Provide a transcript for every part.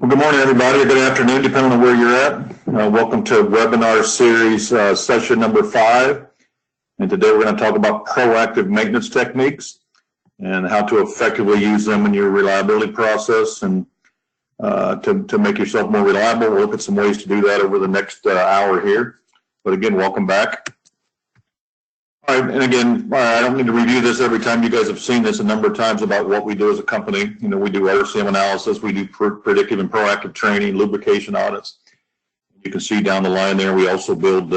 Well, good morning, everybody, or good afternoon, depending on where you're at. Welcome to webinar series session number 5. And today we're going to talk about proactive maintenance techniques and how to effectively use them in your reliability process and to make yourself more reliable. We'll look at some ways to do that over the next hour here. But again, welcome back. All right, and again, I don't need to review this every time. You guys have seen this a number of times about what we do as a company. You know, we do RCM analysis, we do predictive and proactive training, lubrication audits. You can see down the line there, we also build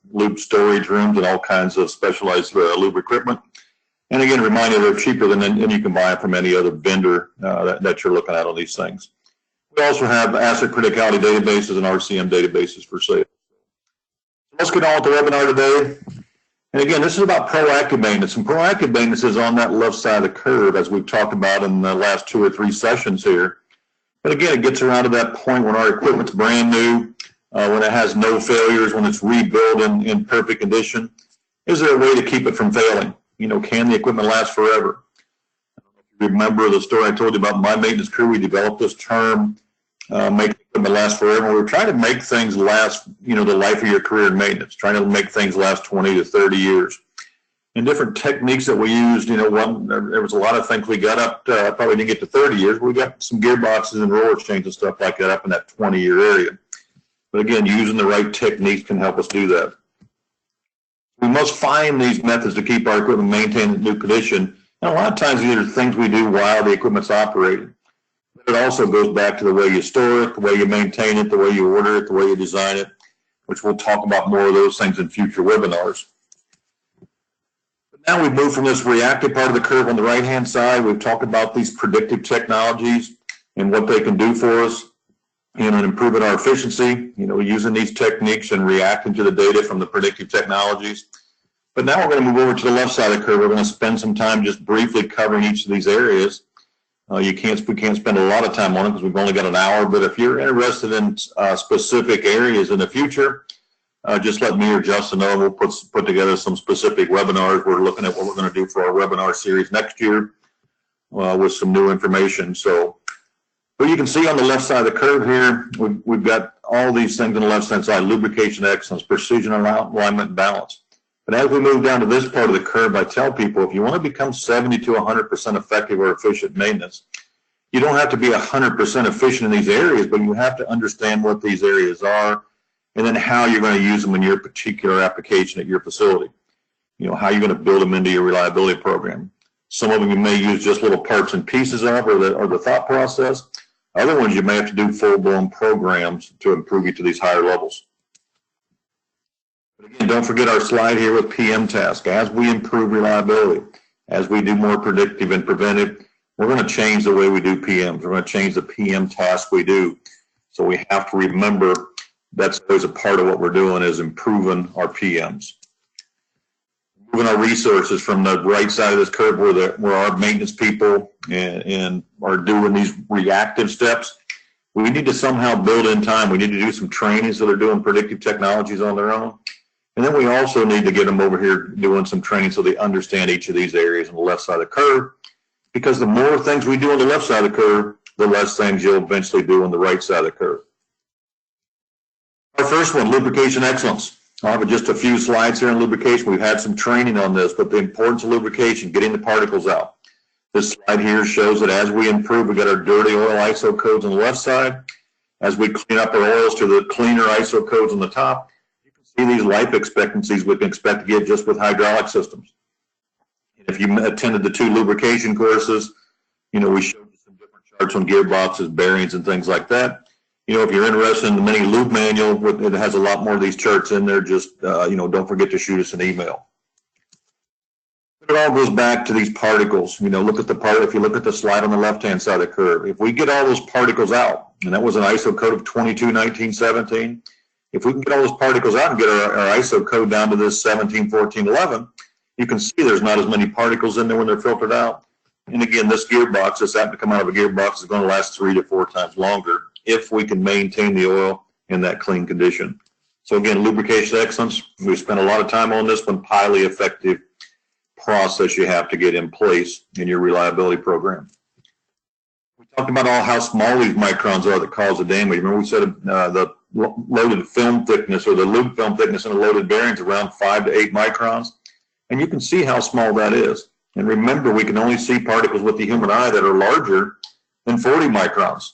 lube storage rooms and all kinds of specialized lube equipment. And again, remind you, they're cheaper than you can buy from any other vendor that you're looking at on these things. We also have asset criticality databases and RCM databases for sale. Let's get on with the webinar today. And again, this is about proactive maintenance, and proactive maintenance is on that left side of the curve, as we've talked about in the last 2 or 3 sessions here. But again, it gets around to that point when our equipment's brand new, when it has no failures, when it's rebuilt in perfect condition. Is there a way to keep it from failing? You know, can the equipment last forever? Remember the story I told you about my maintenance crew? We developed this term, make the equipment last forever. We're trying to make things last, you know, the life of your career in maintenance, trying to make things last 20 to 30 years. And different techniques that we used, you know, there was a lot of things we got up, probably didn't get to 30 years, but we got some gearboxes and roller chains and stuff like that up in that 20-year area. But again, using the right techniques can help us do that. We must find these methods to keep our equipment maintained in new condition. And a lot of times these are things we do while the equipment's operating. But it also goes back to the way you store it, the way you maintain it, the way you order it, the way you design it, which we'll talk about more of those things in future webinars. But now we've moved from this reactive part of the curve on the right-hand side. We've talked about these predictive technologies and what they can do for us, you know, and improving our efficiency, you know, using these techniques and reacting to the data from the predictive technologies. But now we're going to move over to the left side of the curve. We're going to spend some time just briefly covering each of these areas. We can't spend a lot of time on it because we've only got an hour, but if you're interested in specific areas in the future, just let me or Justin know, and we'll put together some specific webinars. We're looking at what we're going to do for our webinar series next year with some new information. So, but you can see on the left side of the curve here, we've got all these things on the left-hand side: lubrication excellence, precision, alignment, and balance. But as we move down to this part of the curve, I tell people, if you want to become 70 to 100% effective or efficient maintenance, you don't have to be 100% efficient in these areas, but you have to understand what these areas are and then how you're going to use them in your particular application at your facility. You know, how you're going to build them into your reliability program. Some of them you may use just little parts and pieces of or the thought process. Other ones you may have to do full-blown programs to improve you to these higher levels. But again, don't forget our slide here with PM task. As we improve reliability, as we do more predictive and preventive, we're going to change the way we do PMs. We're going to change the PM task we do. So we have to remember that's always a part of what we're doing, is improving our PMs. Moving our resources from the right side of this curve where our maintenance people and are doing these reactive steps. We need to somehow build in time. We need to do some training so they're doing predictive technologies on their own. And then we also need to get them over here doing some training so they understand each of these areas on the left side of the curve. Because the more things we do on the left side of the curve, the less things you'll eventually do on the right side of the curve. Our first one, lubrication excellence. I have just a few slides here on lubrication. We've had some training on this, but the importance of lubrication, getting the particles out. This slide here shows that as we improve, we got our dirty oil ISO codes on the left side. As we clean up our oils to the cleaner ISO codes on the top, you can see these life expectancies we can expect to get just with hydraulic systems. If you attended the 2 lubrication courses, you know, we showed you some different charts on gearboxes, bearings, and things like that. You know, if you're interested in the mini lube manual, it has a lot more of these charts in there. Just, you know, don't forget to shoot us an email. But it all goes back to these particles. You know, look at the part, if you look at the slide on the left-hand side of the curve, if we get all those particles out, and that was an ISO code of 221917, if we can get all those particles out and get our ISO code down to this 171411, you can see there's not as many particles in there when they're filtered out. And again, this gearbox, this happened to come out of a gearbox, is going to last 3 to 4 times longer if we can maintain the oil in that clean condition. So again, lubrication excellence, we spent a lot of time on this one, highly effective process you have to get in place in your reliability program. We Talked about how small these microns are that cause the damage. Remember we said the loaded film thickness or the lube film thickness in a loaded bearing is around 5 to 8 microns. And you can see how small that is. And remember, we can only see particles with the human eye that are larger than 40 microns.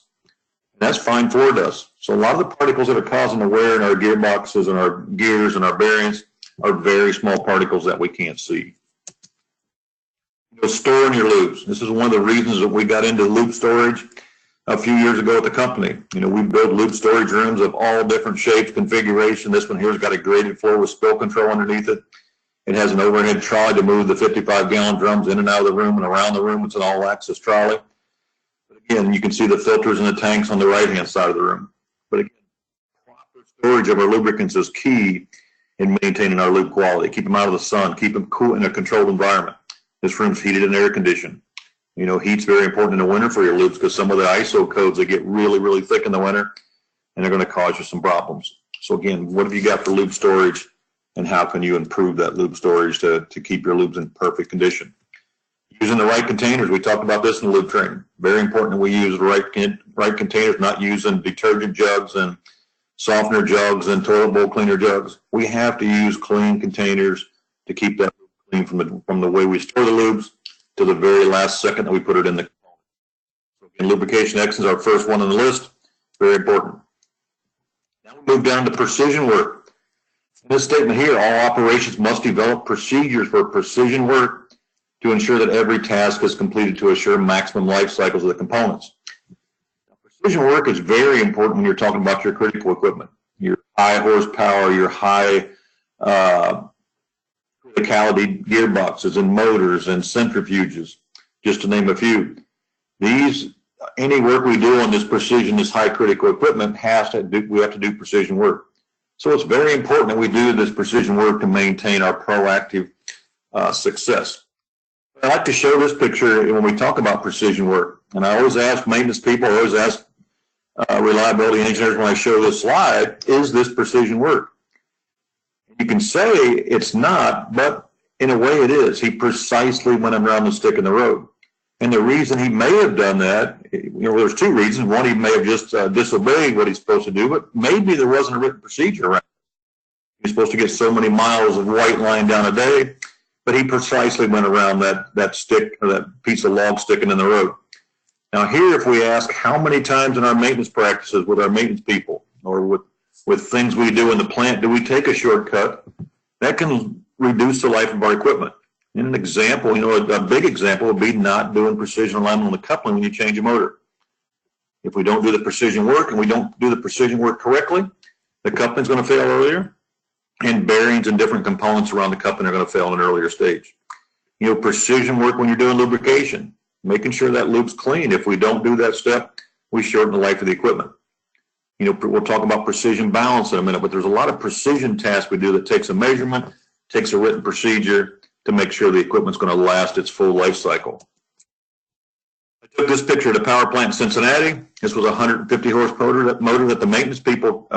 And that's fine for us. So a lot of the particles that are causing the wear in our gearboxes and our gears and our bearings are very small particles that we can't see. Storing your lubes. This is one of the reasons that we got into lube storage a few years ago at the company. We built lube storage rooms of all different shapes, configuration. This one here's got a graded floor with spill control underneath it. It has an overhead trolley to move the 55-gallon drums in and out of the room and around the room. It's an all-access trolley. But again, you can see the filters and the tanks on the right-hand side of the room. But again, proper storage of our lubricants is key in maintaining our lube quality. Keep them out of the sun. Keep them cool in a controlled environment. This room's heated and air conditioned. Heat's very important in the winter for your lubes because some of the ISO codes, they get really, really thick in the winter, and they're going to cause you some problems. So again, what have you got for lube storage, and how can you improve that lube storage to keep your lubes in perfect condition? Using the right containers. We talked about this in the lube training. Very important that we use the right containers, not using detergent jugs and softener jugs and toilet bowl cleaner jugs. We have to use clean containers to keep that clean from the way we store the lubes to the very last second that we put it in the component. So again, Lubrication X is our first one on the list. Very important. Now we move down to precision work. In this statement here, all operations must develop procedures for precision work to ensure that every task is completed to assure maximum life cycles of the components. Now, precision work is very important when you're talking about your critical equipment, your high horsepower, your high criticality gearboxes and motors and centrifuges, just to name a few. Any work we do on this precision, this high critical equipment, we have to do precision work. So it's very important that we do this precision work to maintain our proactive success. I like to show this picture when we talk about precision work. And I always ask maintenance people, I always ask reliability engineers when I show this slide, is this precision work? You can say it's not, but in a way it is. He precisely went around the stick in the road. And the reason he may have done that, there's two reasons. One, he may have just disobeyed what he's supposed to do, but maybe there wasn't a written procedure around it. He's supposed to get so many miles of white line down a day, but he precisely went around that stick or that piece of log sticking in the road. Now here, if we ask how many times in our maintenance practices with our maintenance people or with things we do in the plant, do we take a shortcut? That can reduce the life of our equipment. In an example, a big example would be not doing precision alignment on the coupling when you change a motor. If we don't do the precision work and we don't do the precision work correctly, the coupling's going to fail earlier, and bearings and different components around the coupling are going to fail in an earlier stage. Precision work when you're doing lubrication, making sure that lube's clean. If we don't do that step, we shorten the life of the equipment. We'll talk about precision balance in a minute, but there's a lot of precision tasks we do that takes a measurement, takes a written procedure to make sure the equipment's going to last its full life cycle. I took this picture at a power plant in Cincinnati. This was a 150 horsepower motor that the maintenance people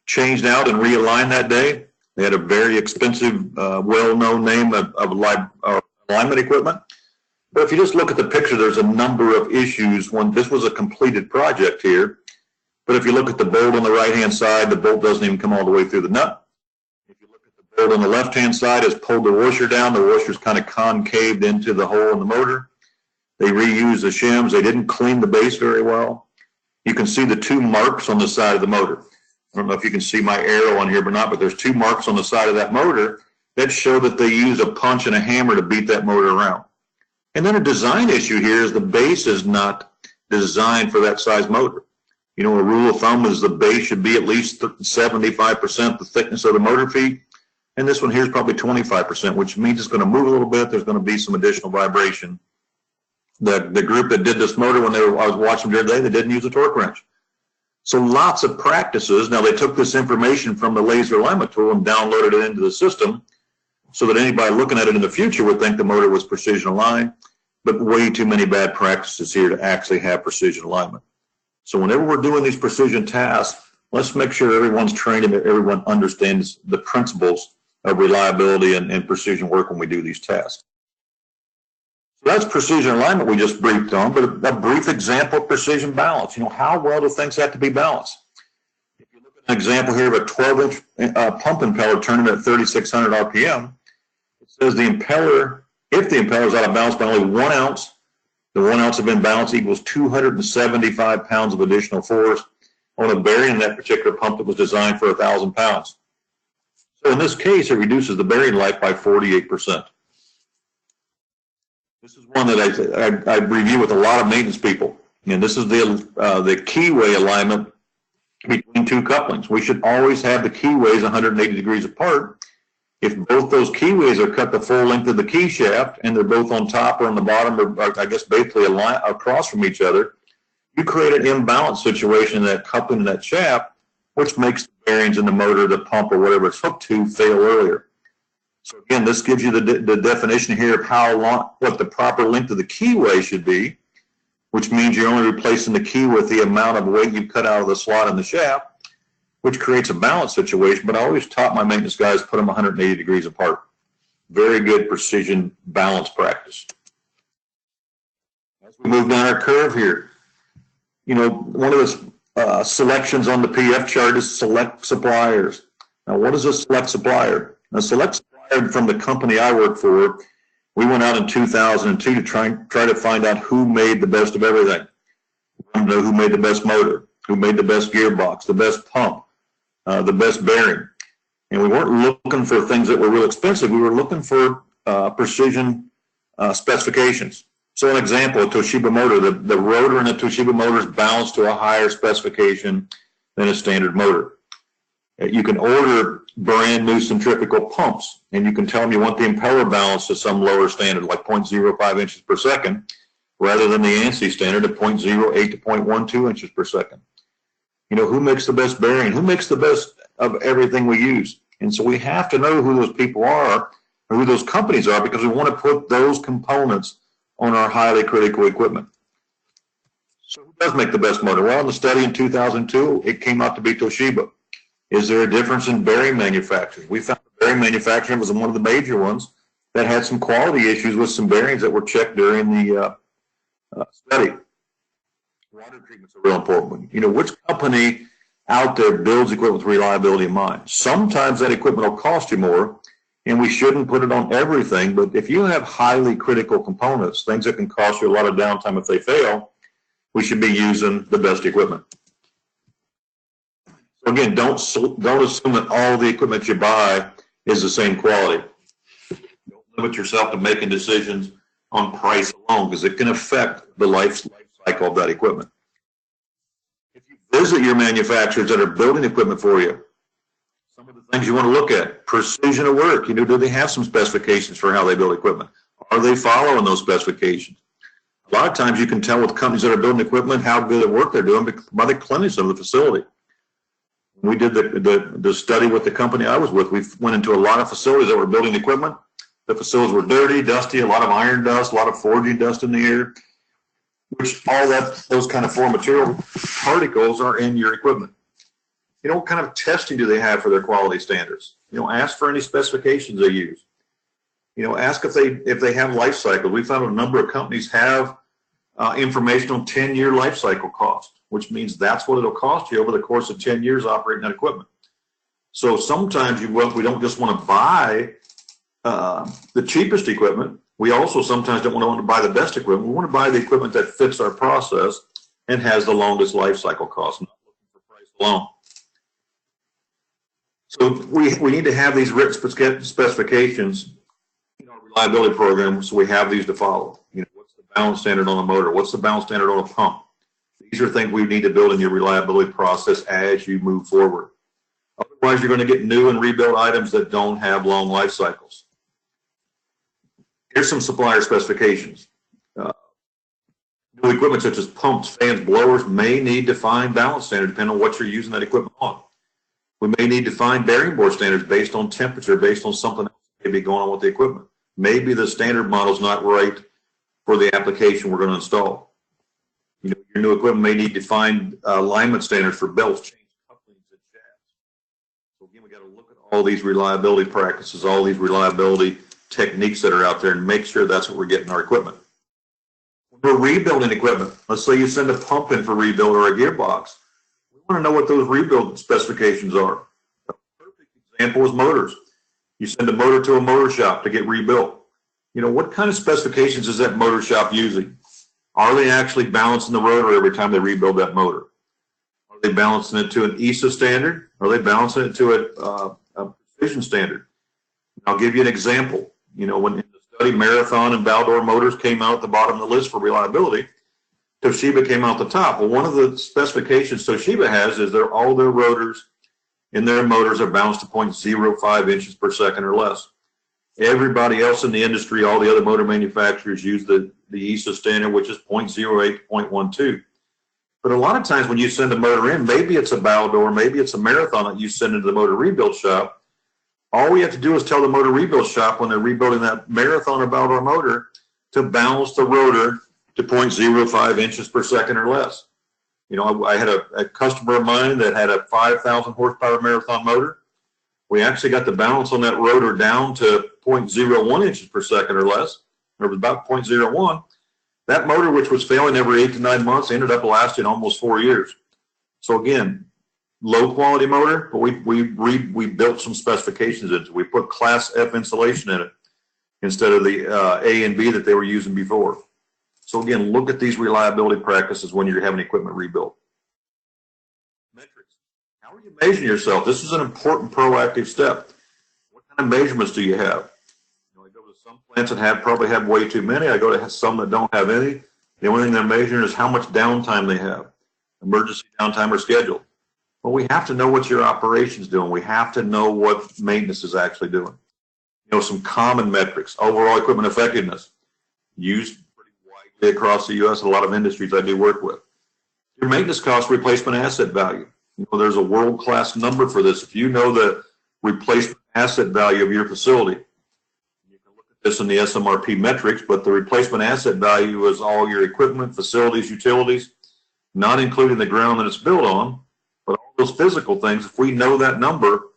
changed out and realigned that day. They had a very expensive, well-known name of alignment equipment. But if you just look at the picture, there's a number of issues when this was a completed project here. But if you look at the bolt on the right-hand side, the bolt doesn't even come all the way through the nut. If you look at the bolt on the left-hand side, it's pulled the washer down. The washer's kind of concaved into the hole in the motor. They reused the shims. They didn't clean the base very well. You can see the two marks on the side of the motor. I don't know if you can see my arrow on here or not, but there's two marks on the side of that motor that show that they used a punch and a hammer to beat that motor around. And then a design issue here is the base is not designed for that size motor. A rule of thumb is the base should be at least 75% the thickness of the motor feet. And this one here is probably 25%, which means it's going to move a little bit. There's going to be some additional vibration. The group that did this motor, I was watching them today, they didn't use a torque wrench. So lots of practices. Now they took this information from the laser alignment tool and downloaded it into the system so that anybody looking at it in the future would think the motor was precision aligned, but way too many bad practices here to actually have precision alignment. So whenever we're doing these precision tasks, let's make sure everyone's trained and that everyone understands the principles of reliability and precision work when we do these tasks. That's precision alignment we just briefed on, but a brief example of precision balance. How well do things have to be balanced? If you look at an example here of a 12-inch pump impeller turning at 3,600 RPM, it says the impeller, if the impeller is out of balance by only 1 ounce, the 1 ounce of imbalance equals 275 pounds of additional force on a bearing in that particular pump that was designed for 1,000 pounds. So in this case, it reduces the bearing life by 48%. This is one that I review with a lot of maintenance people, and this is the keyway alignment between two couplings. We should always have the keyways 180 degrees apart. If both those keyways are cut the full length of the key shaft and they're both on top or on the bottom, or I guess basically across from each other, you create an imbalance situation in that coupling in that shaft, which makes the bearings in the motor, the pump, or whatever it's hooked to fail earlier. So again, this gives you the definition here of what the proper length of the keyway should be, which means you're only replacing the key with the amount of weight you cut out of the slot in the shaft, which creates a balance situation. But I always taught my maintenance guys put them 180 degrees apart. Very good precision balance practice. As we move down our curve here, one of the selections on the PF chart is select suppliers. Now, what is a select supplier? A select supplier from the company I work for, we went out in 2002 to try to find out who made the best of everything. We wanted to know who made the best motor, who made the best gearbox, the best pump, the best bearing. And we weren't looking for things that were real expensive. We were looking for precision specifications. So an example, a Toshiba motor, the rotor in a Toshiba motor is balanced to a higher specification than a standard motor. You can order brand new centrifugal pumps, and you can tell them you want the impeller balance to some lower standard, like 0.05 inches per second, rather than the ANSI standard of 0.08 to 0.12 inches per second. Who makes the best bearing? Who makes the best of everything we use? And so we have to know who those people are, or who those companies are, because we want to put those components on our highly critical equipment. So who does make the best motor? Well, in the study in 2002, it came out to be Toshiba. Is there a difference in bearing manufacturers? We found the bearing manufacturer was one of the major ones that had some quality issues with some bearings that were checked during the study. Water treatment's a real important one. Which company out there builds equipment with reliability in mind? Sometimes that equipment will cost you more, and we shouldn't put it on everything, but if you have highly critical components, things that can cost you a lot of downtime if they fail, we should be using the best equipment. Again, don't assume that all the equipment you buy is the same quality. Don't limit yourself to making decisions on price alone, because it can affect the life cycle of that equipment. If you visit your manufacturers that are building equipment for you, some of the things you want to look at: precision of work. Do they have some specifications for how they build equipment? Are they following those specifications? A lot of times you can tell with companies that are building equipment how good at work they're doing by the cleanliness of the facility. We did the study with the company I was with. We went into a lot of facilities that were building equipment. The facilities were dirty, dusty, a lot of iron dust, a lot of forging dust in the air, which those kind of foreign material particles are in your equipment. What kind of testing do they have for their quality standards? Ask for any specifications they use. Ask if they have life cycles. We found a number of companies have information on 10-year life cycle cost, which means that's what it'll cost you over the course of 10 years operating that equipment. So sometimes we don't just want to buy the cheapest equipment. We also sometimes don't want to buy the best equipment. We want to buy the equipment that fits our process and has the longest life cycle cost, not looking for price alone. So we need to have these written specifications in our reliability program, so we have these to follow. What's the balance standard on a motor? What's the balance standard on a pump? These are things we need to build in your reliability process as you move forward. Otherwise, you're going to get new and rebuilt items that don't have long life cycles. Here's some supplier specifications. New equipment such as pumps, fans, blowers may need defined balance standard depending on what you're using that equipment on. We may need defined bearing board standards based on temperature, based on something else that may be going on with the equipment. Maybe the standard model is not right for the application we're going to install. Your new equipment may need defined alignment standards for belts, chains, couplings, and shafts. So again, we got to look at all these reliability practices, all these reliability techniques that are out there, and make sure that's what we're getting in our equipment. We're rebuilding equipment. Let's say you send a pump in for rebuild or a gearbox. We want to know what those rebuild specifications are. A perfect example is motors. You send a motor to a motor shop to get rebuilt. You know, what kind of specifications is that motor shop using? Are they actually balancing the rotor every time they rebuild that motor? Are they balancing it to an ESA standard? Are they balancing it to a precision standard? I'll give you an example. You know, when in the study, Marathon and Baldor Motors came out at the bottom of the list for reliability, Toshiba came out the top. Well, one of the specifications Toshiba has is that all their rotors in their motors are balanced to 0.05 inches per second or less. Everybody else in the industry, all the other motor manufacturers use the ESA standard, which is 0.08 to 0.12. But a lot of times when you send a motor in, maybe it's a Baldor, maybe it's a Marathon that you send into the motor rebuild shop. All we have to do is tell the motor rebuild shop when they're rebuilding that Marathon or Baldor motor to balance the rotor to 0.05 inches per second or less. You know, I had a customer of mine that had a 5,000 horsepower Marathon motor. We actually got the balance on that rotor down to 0.01 inches per second or less. It was about 0.01. That motor, which was failing every 8 to 9 months, ended up lasting almost 4 years. So again, low quality motor, but we built some specifications into it. We put Class F insulation in it instead of the A and B that they were using before. So again, look at these reliability practices when you're having equipment rebuilt. Metrics. How are you measuring yourself? This is an important proactive step. What kind of measurements do you have? You know, I go to some plants that probably have way too many. I go to some that don't have any. The only thing they're measuring is how much downtime they have, emergency downtime or scheduled. Well, we have to know what your operation's doing. We have to know what maintenance is actually doing. You know, some common metrics: overall equipment effectiveness, used pretty widely across the U.S. and a lot of industries I do work with. Your maintenance cost, replacement asset value. You know, there's a world-class number for this. If you know the replacement asset value of your facility, you can look at this in the SMRP metrics, but the replacement asset value is all your equipment, facilities, utilities, not including the ground that it's built on, but all those physical things. If we know that number,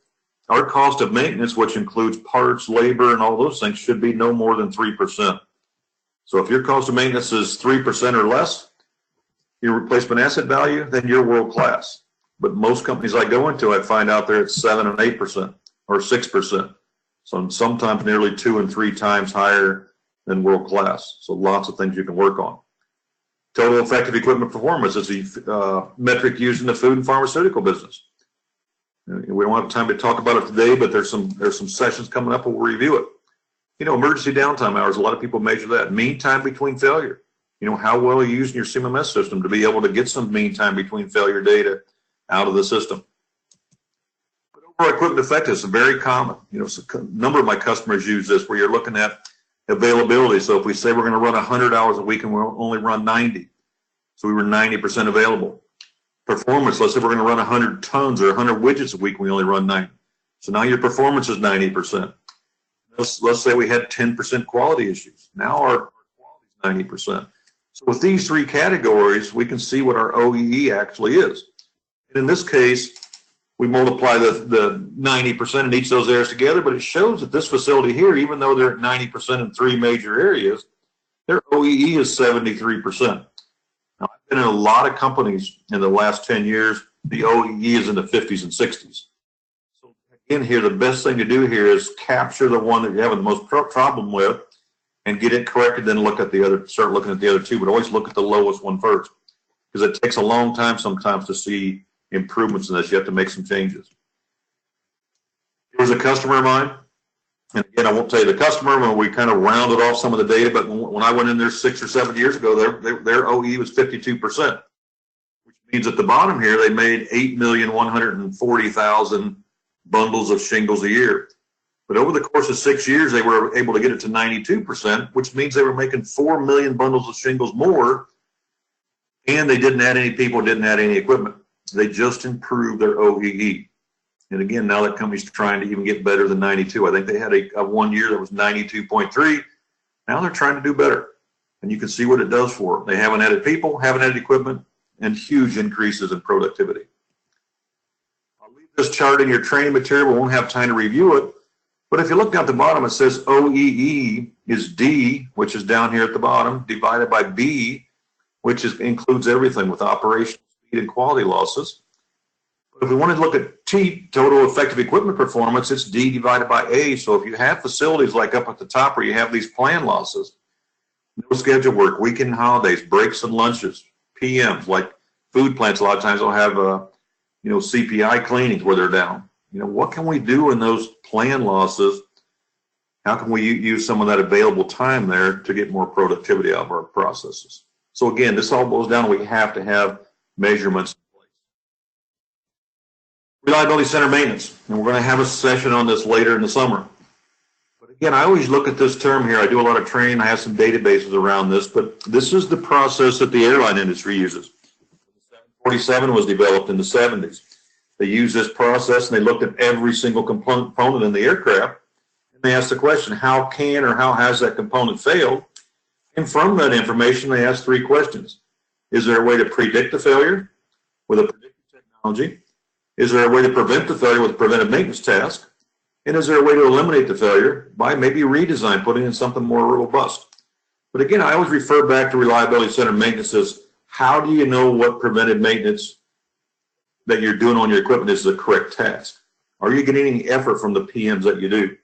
our cost of maintenance, which includes parts, labor, and all those things, should be no more than 3%. So if your cost of maintenance is 3% or less, your replacement asset value, then you're world-class. But most companies I go into, I find out they're at 7 and 8% or 6%. So sometimes nearly 2 and 3 times higher than world-class. So lots of things you can work on. Total effective equipment performance is the metric used in the food and pharmaceutical business. We don't have time to talk about it today, but there's some sessions coming up where we'll review it. You know, emergency downtime hours, a lot of people measure that. Mean time between failure. You know, how well are you using your CMMS system to be able to get some mean time between failure data out of the system. But overall equipment effectiveness is very common. You know, a number of my customers use this where you're looking at availability. So if we say we're going to run 100 hours a week and we'll only run 90, so we were 90% available. Performance, let's say we're going to run 100 tons or 100 widgets a week and we only run 90. So now your performance is 90%. Let's say we had 10% quality issues. Now our quality is 90%. So with these 3 categories, we can see what our OEE actually is. And in this case, we multiply the 90% in each of those areas together, but it shows that this facility here, even though they're at 90% in 3 major areas, their OEE is 73%. Now, I've been in a lot of companies in the last 10 years, the OEE is in the 50s and 60s. So again here, the best thing to do here is capture the one that you're having the most problem with and get it corrected, then start looking at the other 2, but always look at the lowest one first, because it takes a long time sometimes to see improvements in this. You have to make some changes. Here's a customer of mine, and again, I won't tell you the customer when we kind of rounded off some of the data, but when I went in there 6 or 7 years ago, their OE was 52%, which means at the bottom here, they made 8,140,000 bundles of shingles a year. But over the course of 6 years, they were able to get it to 92%, which means they were making 4 million bundles of shingles more, and they didn't add any people, didn't add any equipment. They just improved their OEE. And again, now that company's trying to even get better than 92. I think they had a 1 year that was 92.3. Now they're trying to do better. And you can see what it does for them. They haven't added people, haven't added equipment, and huge increases in productivity. I'll leave this chart in your training material. We won't have time to review it. But if you look down at the bottom, it says OEE is D, which is down here at the bottom, divided by B, which includes everything with operational speed and quality losses. But if we want to look at T, total effective equipment performance, it's D divided by A. So if you have facilities like up at the top where you have these plan losses, no schedule work, weekend holidays, breaks and lunches, PMs, like food plants, a lot of times they'll have, CPI cleanings where they're down. What can we do in those plan losses? How can we use some of that available time there to get more productivity out of our processes? So again, this all boils down to we have to have measurements in place. Reliability center maintenance, and we're going to have a session on this later in the summer. But again, I always look at this term here. I do a lot of training. I have some databases around this, but this is the process that the airline industry uses. The 747 was developed in the 70s. They used this process and they looked at every single component in the aircraft. And they asked the question, how can or how has that component failed? And from that information, they asked 3 questions. Is there a way to predict the failure with a predictive technology? Is there a way to prevent the failure with a preventive maintenance task? And is there a way to eliminate the failure by maybe redesign, putting in something more robust? But again, I always refer back to reliability center maintenance as how do you know what preventive maintenance that you're doing on your equipment is the correct task? Are you getting any effort from the PMs that you do?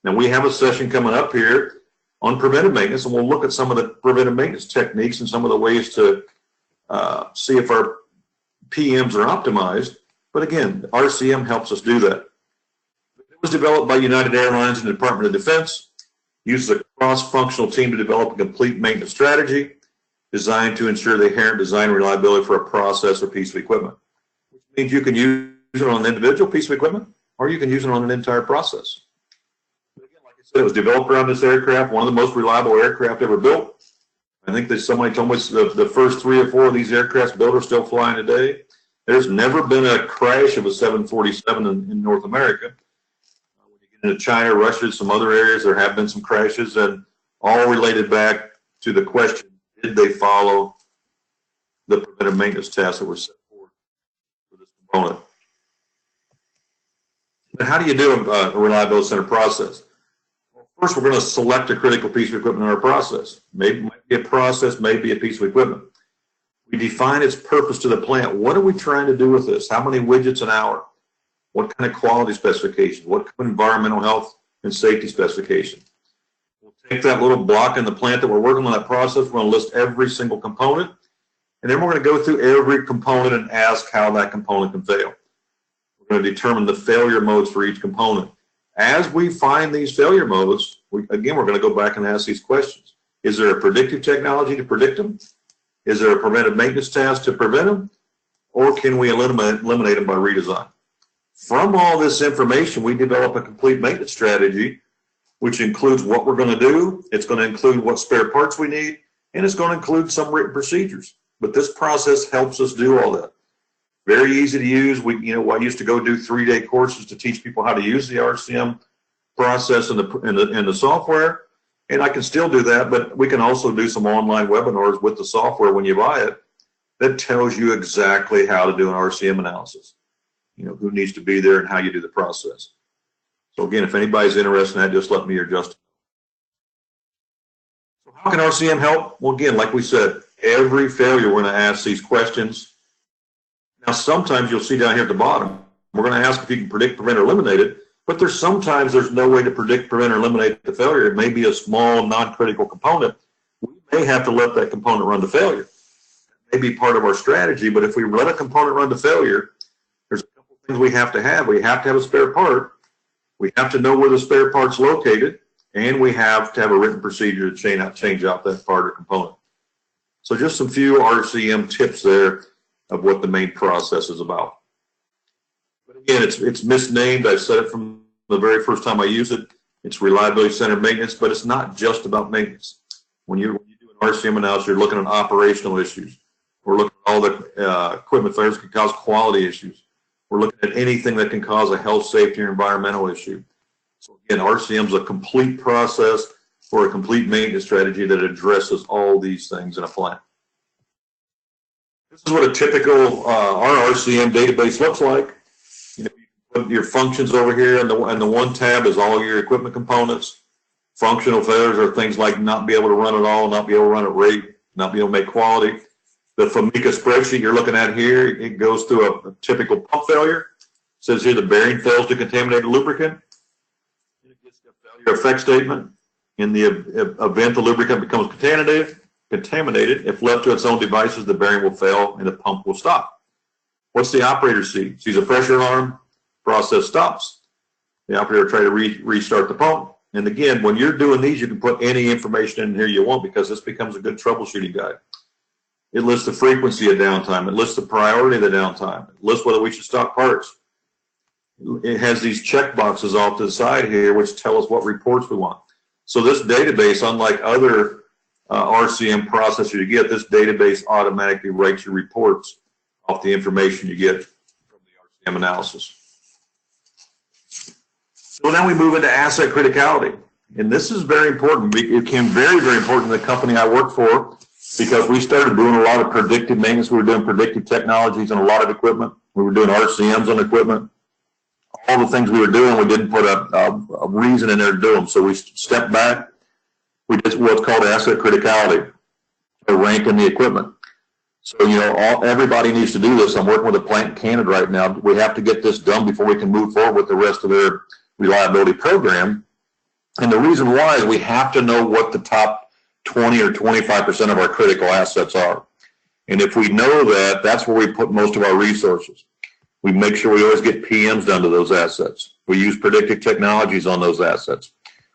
Now, we have a session coming up here on preventive maintenance, and we'll look at some of the preventive maintenance techniques and some of the ways to see if our PMs are optimized. But again, RCM helps us do that. It was developed by United Airlines and the Department of Defense, uses a cross-functional team to develop a complete maintenance strategy designed to ensure the inherent design reliability for a process or piece of equipment. Which means you can use it on an individual piece of equipment, or you can use it on an entire process. Again, like I said, it was developed around this aircraft, one of the most reliable aircraft ever built. I think that somebody told me the first 3 or 4 of these aircrafts built are still flying today. There's never been a crash of a 747 in North America. When you get into China, Russia, some other areas, there have been some crashes, and all related back to the question, did they follow the preventive maintenance tasks that were set forth for this component? And how do you do a reliability center process? Well, first, we're going to select a critical piece of equipment in our process. Maybe it might be a process, maybe a piece of equipment. We define its purpose to the plant. What are we trying to do with this? How many widgets an hour? What kind of quality specifications? What kind of environmental health and safety specifications? We'll take that little block in the plant that we're working on that process. We're going to list every single component. And then we're going to go through every component and ask how that component can fail. We're going to determine the failure modes for each component. As we find these failure modes, again, we're going to go back and ask these questions. Is there a predictive technology to predict them? Is there a preventive maintenance task to prevent them? Or can we eliminate them by redesign? From all this information, we develop a complete maintenance strategy, which includes what we're going to do. It's going to include what spare parts we need, and it's going to include some written procedures. But this process helps us do all that. Very easy to use. I used to go do 3-day courses to teach people how to use the RCM process and the software. And I can still do that, but we can also do some online webinars with the software when you buy it that tells you exactly how to do an RCM analysis. Who needs to be there and how you do the process. So again, if anybody's interested in that, just let me or Justin. So how can RCM help? Well, again, like we said, every failure we're going to ask these questions. Now, sometimes you'll see down here at the bottom, we're going to ask if you can predict, prevent, or eliminate it. But sometimes there's no way to predict, prevent, or eliminate the failure. It may be a small, non-critical component. We may have to let that component run to failure. That may be part of our strategy, but if we let a component run to failure, there's a couple things we have to have. We have to have a spare part. We have to know where the spare part's located, and we have to have a written procedure to change out that part or component. So just some few RCM tips there of what the main process is about. But again, it's misnamed. I said it from the very first time I used it. It's reliability center maintenance, but it's not just about maintenance. When you do an RCM analysis, you're looking at operational issues. We're looking at all the equipment failures that can cause quality issues. We're looking at anything that can cause a health, safety, or environmental issue. So again, RCM is a complete process for a complete maintenance strategy that addresses all these things in a plant. This is what a typical our RCM database looks like. You can your functions over here, and the one tab is all your equipment components. Functional failures are things like not be able to run at all, not be able to run at rate, not be able to make quality. The FAMICA spreadsheet you're looking at here, it goes through a typical pump failure. It says here the bearing fails to contaminate a lubricant. It gets a failure effect statement. In the event the lubricant becomes contaminated, if left to its own devices, the bearing will fail and the pump will stop. What's the operator see? Sees a pressure alarm, process stops. The operator try to restart the pump. And again, when you're doing these, you can put any information in here you want, because this becomes a good troubleshooting guide. It lists the frequency of downtime. It lists the priority of the downtime. It lists whether we should stock parts. It has these check boxes off to the side here, which tell us what reports we want. So this database, unlike other RCM processors you get, this database automatically writes your reports off the information you get from the RCM analysis. So then we move into asset criticality. And this is very important. It became very, very important in the company I work for, because we started doing a lot of predictive maintenance. We were doing predictive technologies on a lot of equipment. We were doing RCMs on equipment. All the things we were doing, we didn't put a reason in there to do them. So we stepped back. We did what's called asset criticality, or ranking the equipment. So, you know, everybody needs to do this. I'm working with a plant in Canada right now. We have to get this done before we can move forward with the rest of their reliability program. And the reason why is we have to know what the top 20 or 25% of our critical assets are. And if we know that, that's where we put most of our resources. We make sure we always get PMs done to those assets. We use predictive technologies on those assets.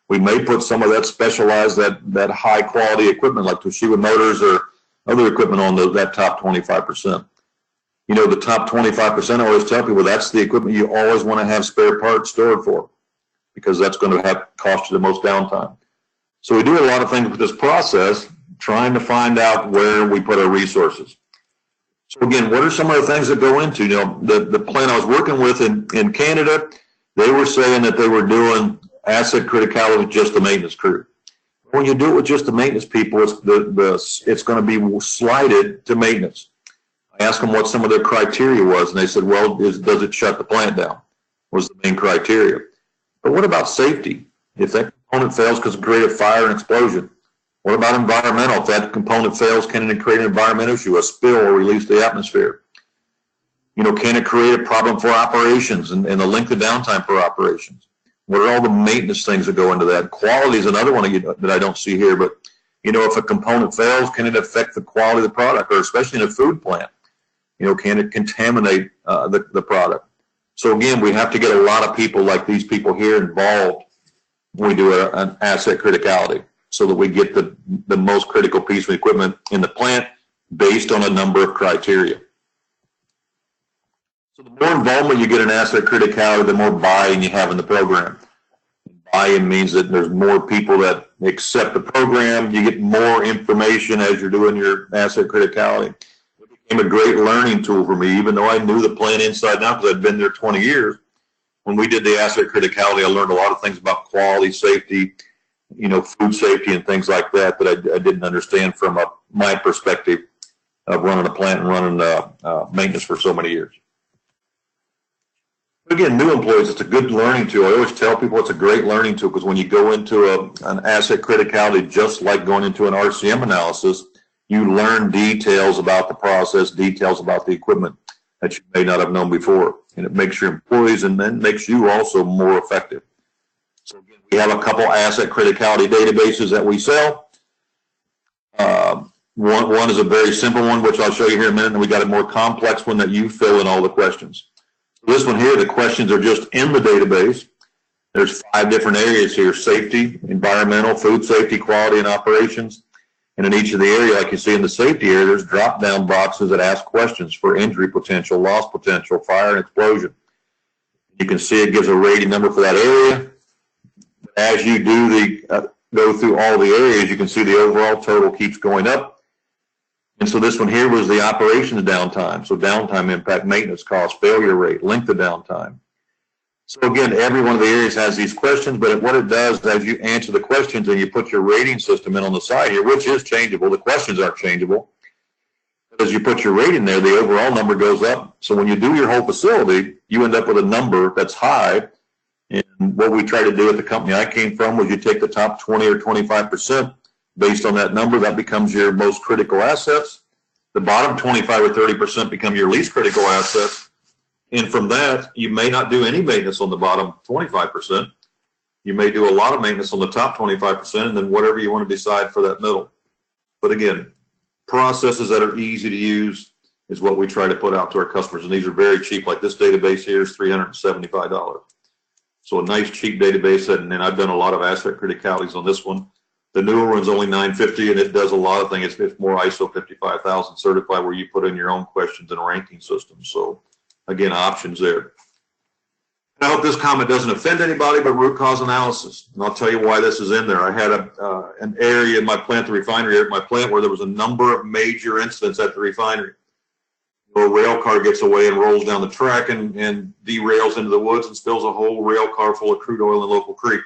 We may put some of that specialized, that high quality equipment like Toshiba motors or other equipment on that top 25%. You know, the top 25%, I always tell people, that's the equipment you always want to have spare parts stored for, because that's going to have cost you the most downtime. So we do a lot of things with this process, trying to find out where we put our resources. So again, what are some of the things that go into, you know, the plant I was working with in Canada, they were saying that they were doing asset criticality with just the maintenance crew. When you do it with just the maintenance people, it's going to be slided to maintenance. I asked them what some of their criteria was, and they said, well, does it shut the plant down? Was the main criteria. But what about safety? If that component fails because it created a fire and explosion, what about environmental? If that component fails, can it create an environmental issue, a spill, or release the atmosphere? You know, can it create a problem for operations and the length of downtime for operations? What are all the maintenance things that go into that? Quality is another one that I don't see here, but, you know, if a component fails, can it affect the quality of the product, or especially in a food plant? You know, can it contaminate the product? So again, we have to get a lot of people like these people here involved when we do an asset criticality, so that we get the most critical piece of equipment in the plant based on a number of criteria. So the more involvement you get in asset criticality, the more buy-in you have in the program. Buy-in means that there's more people that accept the program. You get more information as you're doing your asset criticality. It became a great learning tool for me, even though I knew the plant inside and out because I'd been there 20 years. When we did the asset criticality, I learned a lot of things about quality, safety, you know, food safety and things like that I didn't understand from my perspective of running a plant and running maintenance for so many years. Again, new employees, it's a good learning tool. I always tell people it's a great learning tool, because when you go into an asset criticality, just like going into an RCM analysis, you learn details about the process, details about the equipment that you may not have known before. And it makes your employees and then makes you also more effective. So again, we have a couple asset criticality databases that we sell. One is a very simple one, which I'll show you here in a minute, and we got a more complex one that you fill in all the questions. This one here, the questions are just in the database. There's 5 different areas here: safety, environmental, food safety, quality, and operations. And in each of the area, like you see in the safety area, there's drop-down boxes that ask questions for injury potential, loss potential, fire, and explosion. You can see it gives a rating number for that area. As you do go through all the areas, you can see the overall total keeps going up. And so this one here was the operations downtime. So downtime impact, maintenance cost, failure rate, length of downtime. So again, every one of the areas has these questions, but what it does, as you answer the questions and you put your rating system in on the side here, which is changeable, the questions aren't changeable. as you put your rate in there, the overall number goes up. So when you do your whole facility, you end up with a number that's high. And what we try to do at the company I came from was you take the top 20 or 25% based on that number. That becomes your most critical assets. The bottom 25 or 30% become your least critical assets. And from that, you may not do any maintenance on the bottom 25%. You may do a lot of maintenance on the top 25%, and then whatever you want to decide for that middle. But again, processes that are easy to use is what we try to put out to our customers. And these are very cheap. Like this database here is $375. So a nice cheap database, and I've done a lot of asset criticalities on this one. The newer one's only $950, and it does a lot of things. It's more ISO 55000 certified, where you put in your own questions and ranking systems. So again, options there. I hope this comment doesn't offend anybody, but root cause analysis. And I'll tell you why this is in there. I had an area in my plant, the refinery at my plant, where there was a number of major incidents at the refinery. A rail car gets away and rolls down the track and derails into the woods and spills a whole rail car full of crude oil in local creek.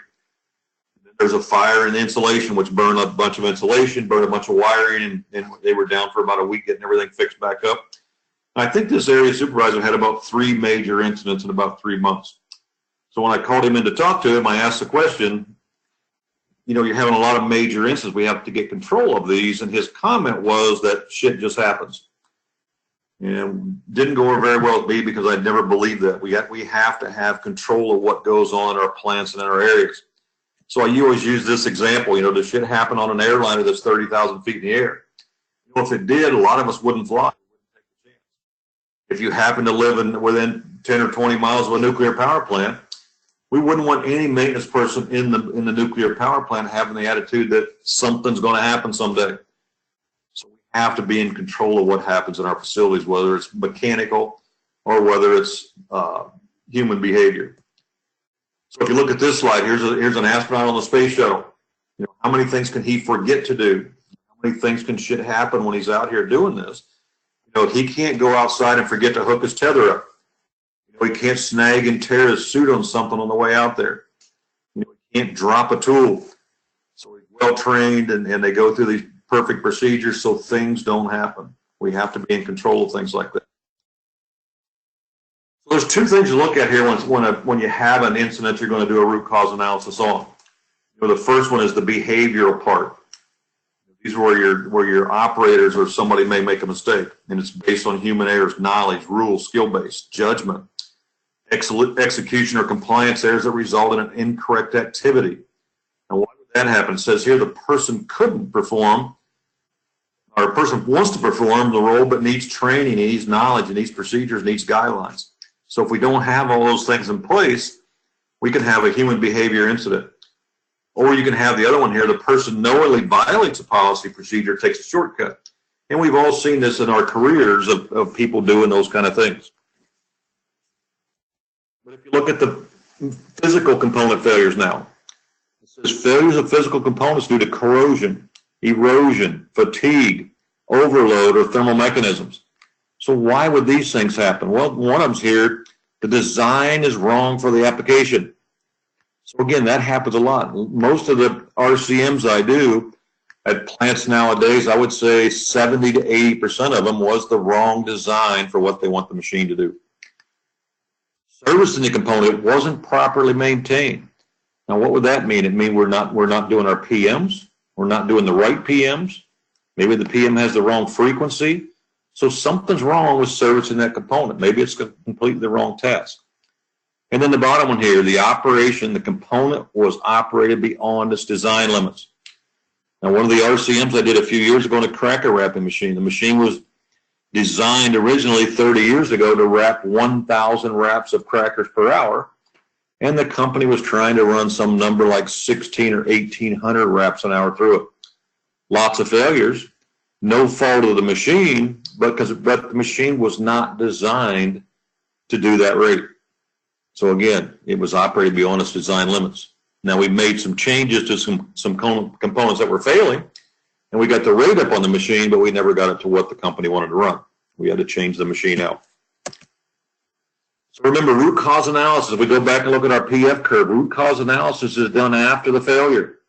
There's a fire in the insulation, which burned a bunch of insulation, burned a bunch of wiring, and they were down for about a week getting everything fixed back up. I think this area supervisor had about 3 major incidents in about 3 months. So when I called him in to talk to him, I asked the question, you're having a lot of major incidents. We have to get control of these. And his comment was that shit just happens. And didn't go over very well with me because I never believed that. We have to have control of what goes on in our plants and in our areas. So I always use this example, does shit happen on an airliner that's 30,000 feet in the air? If it did, a lot of us wouldn't fly. If you happen to live within 10 or 20 miles of a nuclear power plant, we wouldn't want any maintenance person in the nuclear power plant having the attitude that something's going to happen someday. So we have to be in control of what happens in our facilities, whether it's mechanical or whether it's human behavior. So if you look at this slide, here's an astronaut on the space shuttle. How many things can he forget to do? How many things can shit happen when he's out here doing this? He can't go outside and forget to hook his tether up. He can't snag and tear his suit on something on the way out there. He can't drop a tool. So he's well trained, and they go through these perfect procedures so things don't happen. We have to be in control of things like that. So there's 2 things to look at here when you have an incident you're going to do a root cause analysis on. The first one is the behavioral part. These are where your operators or somebody may make a mistake, and it's based on human errors, knowledge, rules, skill-based, judgment, execution or compliance errors that result in an incorrect activity. Now, why would that happen? It says here the person couldn't perform, or a person wants to perform the role but needs training, needs knowledge, needs procedures, needs guidelines. So if we don't have all those things in place, we can have a human behavior incident. Or you can have the other one here, the person knowingly violates a policy procedure, takes a shortcut. And we've all seen this in our careers of people doing those kind of things. But if you look at the physical component failures now, it says failures of physical components due to corrosion, erosion, fatigue, overload, or thermal mechanisms. So why would these things happen? Well, one of them's here, the design is wrong for the application. So again, that happens a lot. Most of the RCMs I do at plants nowadays, I would say 70 to 80% of them was the wrong design for what they want the machine to do. Servicing the component wasn't properly maintained. Now, what would that mean? It means we're not doing our PMs. We're not doing the right PMs. Maybe the PM has the wrong frequency. So something's wrong with servicing that component. Maybe it's completely the wrong task. And then the bottom one here, the operation, the component was operated beyond its design limits. Now, one of the RCMs I did a few years ago on a cracker wrapping machine, the machine was designed originally 30 years ago to wrap 1,000 wraps of crackers per hour. And the company was trying to run some number like 16 or 1,800 wraps an hour through it. Lots of failures, no fault of the machine, but the machine was not designed to do that rate. So again, it was operated beyond its design limits. Now we made some changes to some components that were failing, and we got the rate up on the machine, but we never got it to what the company wanted to run. We had to change the machine out. So remember, root cause analysis. If we go back and look at our PF curve, root cause analysis is done after the failure.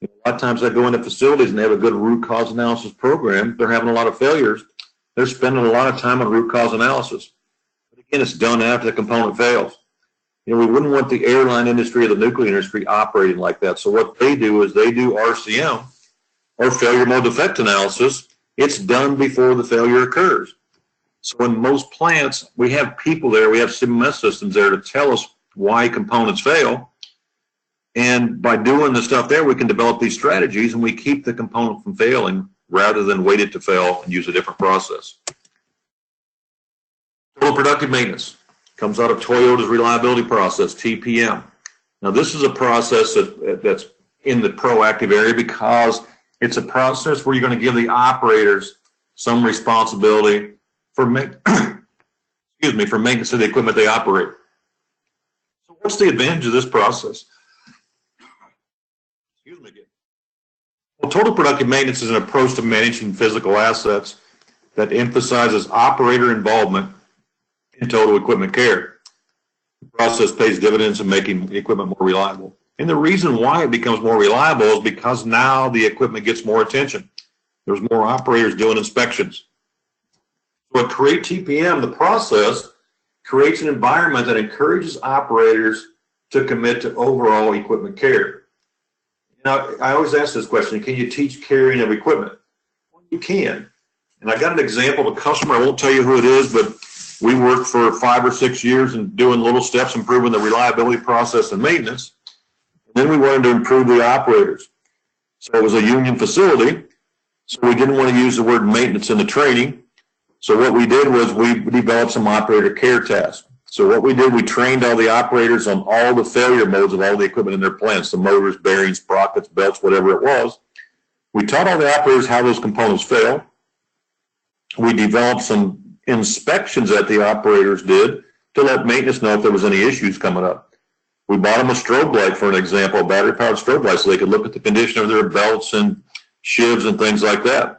A lot of times I go into facilities and they have a good root cause analysis program. They're having a lot of failures. they're spending a lot of time on root cause analysis. But again, it's done after the component fails. We wouldn't want the airline industry or the nuclear industry operating like that. So what they do is they do RCM, or failure mode defect analysis. It's done before the failure occurs. So in most plants, we have people there, we have CMS systems there to tell us why components fail. And by doing the stuff there, we can develop these strategies and we keep the component from failing rather than wait it to fail and use a different process. Total productive maintenance comes out of Toyota's reliability process, TPM. Now, this is a process that's in the proactive area because it's a process where you're going to give the operators some responsibility for for maintenance of the equipment they operate. So what's the advantage of this process? Well, total productive maintenance is an approach to managing physical assets that emphasizes operator involvement in total equipment care. The process pays dividends in making the equipment more reliable. And the reason why it becomes more reliable is because now the equipment gets more attention. There's more operators doing inspections. So at Create TPM, the process creates an environment that encourages operators to commit to overall equipment care. Now, I always ask this question, can you teach carrying of equipment? Well, you can. And I got an example of a customer, I won't tell you who it is, but we worked for 5 or 6 years and doing little steps, improving the reliability process and maintenance. And then we wanted to improve the operators. So it was a union facility, so we didn't want to use the word maintenance in the training. So what we did was we developed some operator care tasks. So what we did, we trained all the operators on all the failure modes of all the equipment in their plants, the motors, bearings, sprockets, belts, whatever it was. We taught all the operators how those components fail. We developed some inspections that the operators did to let maintenance know if there was any issues coming up. We bought them a strobe light, for an example, a battery-powered strobe light, so they could look at the condition of their belts and shivs and things like that.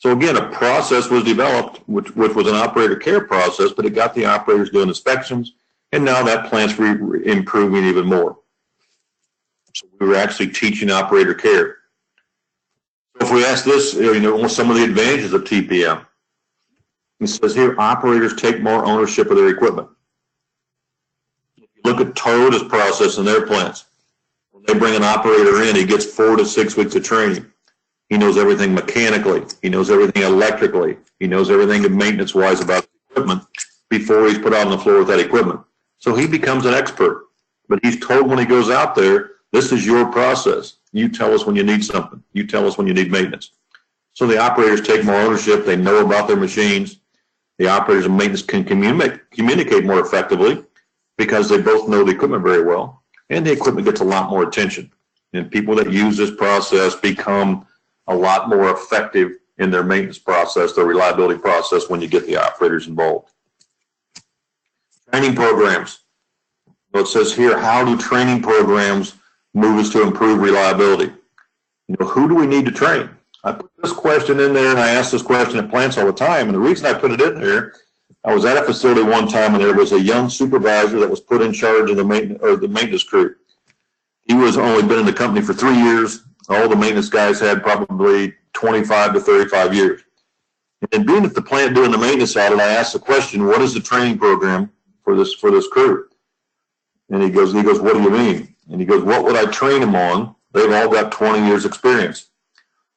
So again, a process was developed, which was an operator care process, but it got the operators doing inspections, and now that plant's improving even more. So we were actually teaching operator care. So if we ask this, what's some of the advantages of TPM? It says here, operators take more ownership of their equipment. If you look at Toyota's process in their plants, when they bring an operator in, he gets 4 to 6 weeks of training. He knows everything mechanically. He knows everything electrically. He knows everything maintenance-wise about the equipment before he's put out on the floor with that equipment. So he becomes an expert. But he's told when he goes out there, this is your process. You tell us when you need something. You tell us when you need maintenance. So the operators take more ownership. They know about their machines. The operators and maintenance can communicate more effectively because they both know the equipment very well. And the equipment gets a lot more attention. And people that use this process become a lot more effective in their maintenance process, their reliability process, when you get the operators involved. Training programs. Well, it says here, how do training programs move us to improve reliability? Who do we need to train? I put this question in there, and I ask this question at plants all the time. And the reason I put it in there, I was at a facility one time, and there was a young supervisor that was put in charge of the maintenance crew. He was only been in the company for 3 years. All the maintenance guys had probably 25 to 35 years. And being at the plant doing the maintenance audit, I asked the question, what is the training program for this crew? And he goes, what do you mean? And he goes, what would I train them on? They've all got 20 years experience.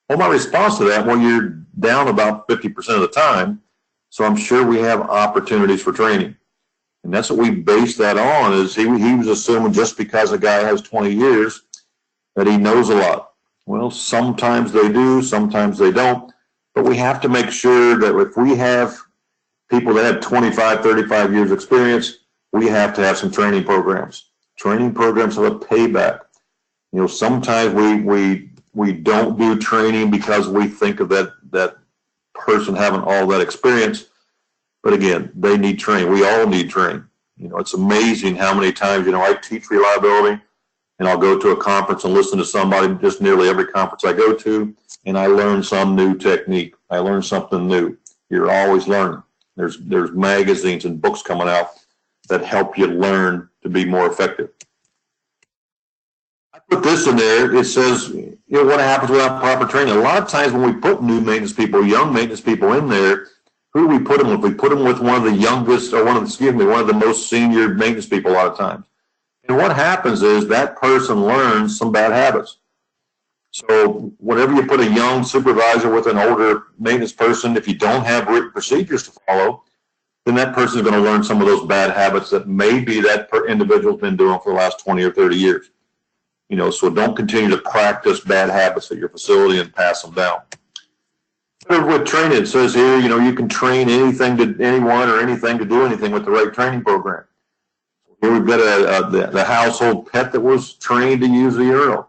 Well, my response to that, well, you're down about 50% of the time, so I'm sure we have opportunities for training. And that's what we based that on, is he was assuming just because a guy has 20 years that he knows a lot. Well, sometimes they do, sometimes they don't, but we have to make sure that if we have people that have 25, 35 years experience, we have to have some training programs. Training programs have a payback. Sometimes we don't do training because we think of that person having all that experience, but again, they need training. We all need training. It's amazing how many times, I teach reliability, and I'll go to a conference and listen to somebody, just nearly every conference I go to, and I learn some new technique. I learn something new. You're always learning. There's magazines and books coming out that help you learn to be more effective. I put this in there. It says, what happens without proper training? A lot of times when we put new maintenance people, young maintenance people in there, who do we put them with? We put them with one of the youngest, or one of the most senior maintenance people a lot of times. And what happens is that person learns some bad habits. So whenever you put a young supervisor with an older maintenance person, if you don't have written procedures to follow, then that person is going to learn some of those bad habits that maybe that individual's been doing for the last 20 or 30 years. So don't continue to practice bad habits at your facility and pass them down. With training, it says here, you can train anything to anyone or anything to do anything with the right training program. Here we've got the household pet that was trained to use the urinal.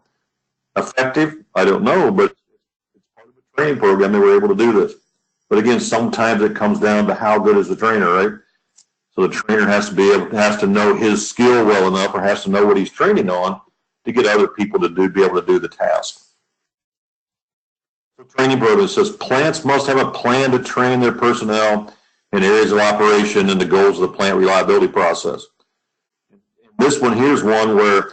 Effective? I don't know, but it's part of the training program they were able to do this. But again, sometimes it comes down to how good is the trainer, right? So the trainer has to know his skill well enough, or has to know what he's training on to get other people to be able to do the task. The training program says plants must have a plan to train their personnel in areas of operation and the goals of the plant reliability process. This one here's one where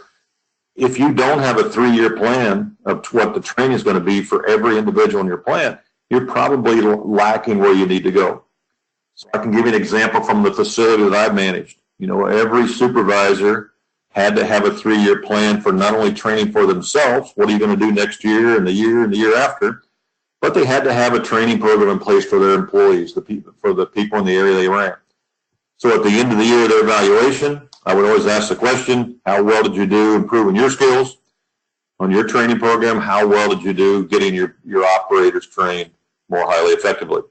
if you don't have a 3-year plan of what the training is going to be for every individual in your plant, you're probably lacking where you need to go. So I can give you an example from the facility that I've managed. Every supervisor had to have a 3-year plan for not only training for themselves, what are you going to do next year and the year after, but they had to have a training program in place for their employees, for the people in the area they ran. So at the end of the year, their evaluation, I would always ask the question, how well did you do improving your skills on your training program? How well did you do getting your operators trained more highly effectively?